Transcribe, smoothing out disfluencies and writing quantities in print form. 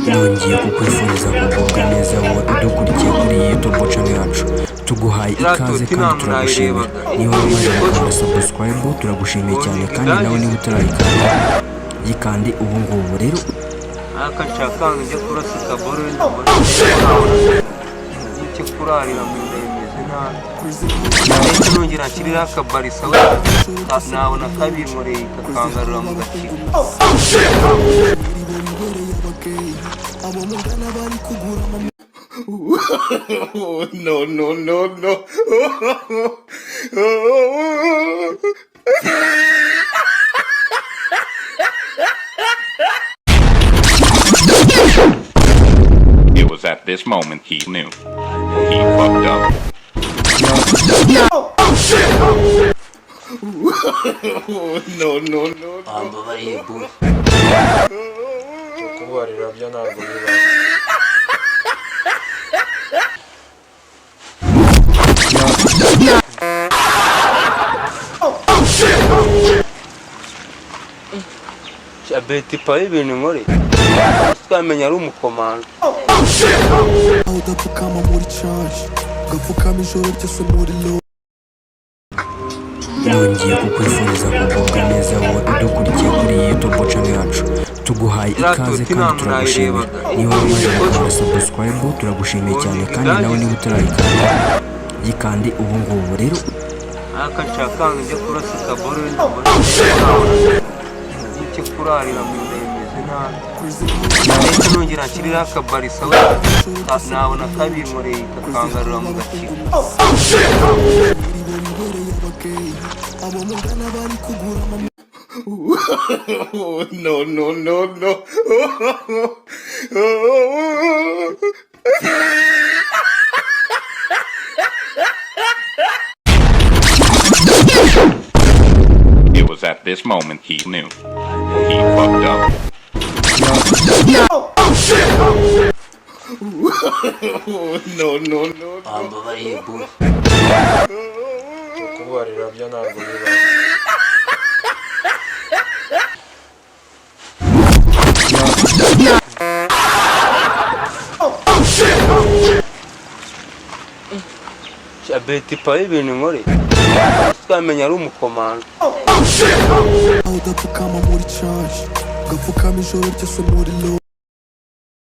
nongeye kukwifuriza kugubwa neza wowe udukurikiye kuri YouTube channel yacu. Tuguhaye ikaze kandi turagushimira. Niba wamaze gukora subscribe turagushimiye cyane, kandi nawe niba utarayikanda yikande ubu ngubu. Rero akashaka njye kurasika boro n'icyo kurarira mu ndemeze nabi nongera kirira akabarisa nabona kabimureye kakangarura mu gakiro. No. It was at this moment he knew. He fucked up. No. Ambabariye bu. Kubarira byo ntabwo biba. Chabeti pa ibintu nkore. Twamenya ari umukomando. Udapfukama muri charge, ugapfukama ijoro ryose muri low. nongeye kukwifuriza kugubwa neza wowe udukurikiye kuri YouTube channel yacu. Tuguhaye ikaze kandi turagushimira. Niba wamaze gukora subscribe turagushimiye cyane, kandi nawe niba utarayikanda yikande ubu ngubu. Rero akashaka njye kurasika boro n'icyo kurarira mu ndemeze nabi nongera kirira akabarisa nabona kabimureye kakangarura mu gakiro. No. It was at this moment he knew. He fucked up. No. Ambabariye bu. Kubarira byo ntabwo biba. Chabeti pa ibintu nkore. Twamenya ari umukomando. Udapfukama muri charge, ugapfukama ijoro ryose muri low.